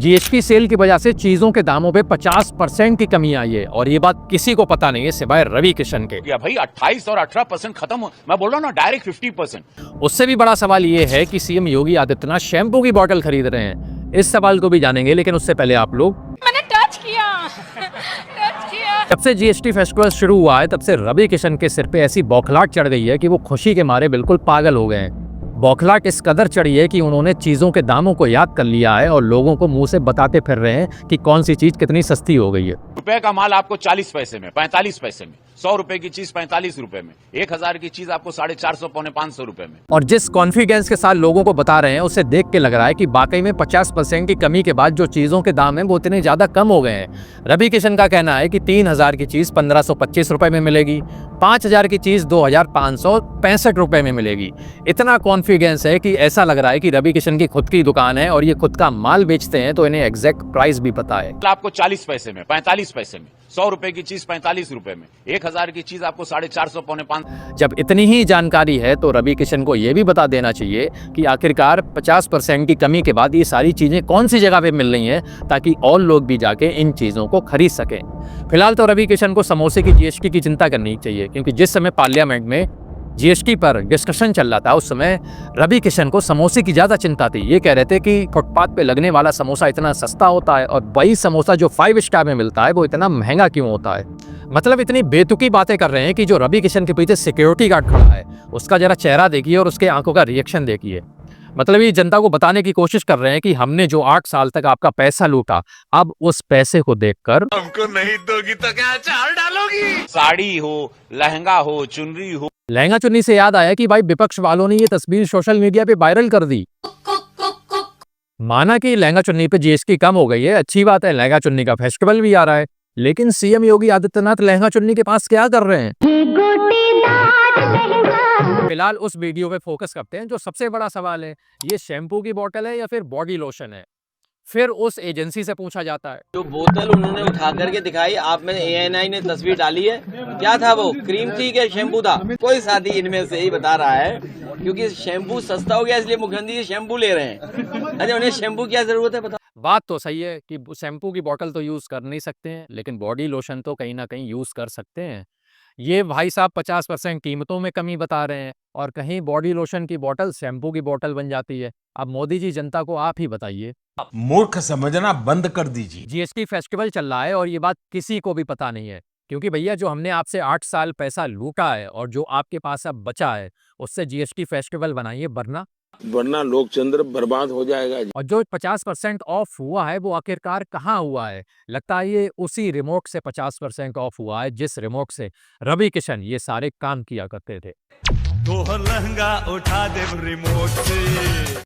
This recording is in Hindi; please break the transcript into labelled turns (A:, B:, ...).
A: जीएसटी सेल की वजह से चीजों के दामों पे 50% की कमी आई है और ये बात किसी को पता नहीं है सिवाय रवि किशन के।
B: या भाई 28 और 18% खत्म, मैं बोल रहा हूँ ना डायरेक्ट 50%।
A: उससे भी बड़ा सवाल ये है कि सीएम योगी आदित्यनाथ शैम्पू की बोतल खरीद रहे हैं। इस सवाल को भी जानेंगे, लेकिन उससे पहले आप लोग
C: मैंने टच किया।
A: जब से जीएसटी फेस्टिवल शुरू हुआ है तब से रवि किशन के सिर पे ऐसी बौखलाहट चढ़ गई है कि वो खुशी के मारे बिल्कुल पागल हो गए हैं। बौखलाहट इस कदर चढ़ी है कि उन्होंने चीजों के दामों को याद कर लिया है और लोगों को मुंह से बताते फिर रहे हैं कि कौन सी चीज कितनी सस्ती हो गई है।
B: रुपए का माल आपको 40 पैसे में, 45 पैसे में, 100 रुपए की चीज 45 रुपए में, 1000 की चीज आपको 450 पौने 500 रुपए में।
A: और जिस कॉन्फिडेंस के साथ लोगों को बता रहे हैं उसे देख के लग रहा है कि वाकई में 50% की कमी के बाद जो चीजों के दाम हैं वो इतने ज्यादा कम हो गए हैं। रवि किशन का कहना है कि 3000 की चीज 1525 रुपए में मिलेगी, 5000 की चीज 2565 रुपए में मिलेगी। इतना कॉन्फिडेंस है कि ऐसा लग रहा है कि रवि किशन की खुद की दुकान है और ये खुद का माल बेचते हैं तो इन्हें एग्जैक्ट प्राइस भी पता है।
B: आपको 40 पैसे में, 45 पैसे में, 100 रुपए की चीज 45 रुपए में, 1000 की चीज आपको 450 पौने 500।
A: जब इतनी ही जानकारी है तो रवि किशन को यह भी बता देना चाहिए कि आखिरकार 50% की कमी के बाद ये सारी चीजें कौन सी जगह पे मिल रही हैं ताकि और लोग भी जाके इन चीजों को खरीद सकें। फिलहाल तो रवि किशन को समोसे की जीएसटी की चिंता करनी चाहिए, क्योंकि जिस समय पार्लियामेंट में जीएसटी पर डिस्कशन चल रहा था उस समय रवि किशन को समोसे की ज्यादा चिंता थी। ये कह रहे थे कि फुटपाथ पे लगने वाला समोसा इतना सस्ता होता है और वही समोसा जो 5 स्टार में मिलता है वो इतना महंगा क्यों होता है। मतलब इतनी बेतुकी बातें कर रहे हैं कि जो रवि किशन के पीछे सिक्योरिटी गार्ड खड़ा है उसका जरा चेहरा देखिए और उसके आंखों का रिएक्शन देखिए। मतलब ये जनता को बताने की कोशिश कर रहे हैं कि हमने जो 8 साल तक आपका पैसा लूटा, अब उस पैसे को देखकर
D: हमको नहीं दोगी तो क्या अचार डालोगी।
B: साड़ी हो, लहंगा हो, चुनरी हो।
A: लहंगा चुन्नी से याद आया कि भाई विपक्ष वालों ने ये तस्वीर सोशल मीडिया पे वायरल कर दी। माना कि लहंगा चुन्नी पे जीएसटी कम हो गई है, अच्छी बात है, लहंगा चुन्नी का फेस्टिवल भी आ रहा है, लेकिन सीएम योगी आदित्यनाथ लहंगा चुन्नी के पास क्या कर रहे हैं? फिलहाल उस वीडियो पे फोकस करते हैं। जो सबसे बड़ा सवाल है, ये शैम्पू की बोतल है या फिर बॉडी लोशन है? फिर उस एजेंसी से पूछा जाता है।
E: जो बोतल उन्होंने उठा करके दिखाई, आप में ANI ने तस्वीर डाली है, क्या था वो? क्रीम थी क्या शैम्पू था? कोई साथी इनमें से ही बता रहा है, क्योंकि शैम्पू सस्ता हो गया इसलिए मुख्यमंत्री जी शैम्पू ले रहे हैं। अरे उन्हें शैम्पू क्या जरूरत है, बताओ।
A: बात तो सही है कि शैम्पू की बोतल तो यूज कर नहीं सकते हैं, लेकिन बॉडी लोशन तो कहीं ना कहीं यूज कर सकते हैं। ये भाई साहब 50% कीमतों में कमी बता रहे हैं और कहीं बॉडी लोशन की बोतल शैम्पू की बोतल बन जाती है। अब मोदी जी, जनता को आप ही बताइए।
D: मूर्ख समझना बंद कर दीजिए।
A: जीएसटी फेस्टिवल चल रहा है और ये बात किसी को भी पता नहीं है, क्योंकि भैया जो हमने आपसे 8 साल पैसा लूटा है और जो आपके पास अब बचा है उससे जीएसटी फेस्टिवल बनाइए,
F: वरना लोकतंत्र बर्बाद हो जाएगा।
A: और जो 50% ऑफ हुआ है वो आखिरकार कहाँ हुआ है? लगता है ये उसी रिमोट से 50% ऑफ हुआ है जिस रिमोट से रवि किशन ये सारे काम किया करते थे।
D: तो लहंगा उठा दे रिमोट से।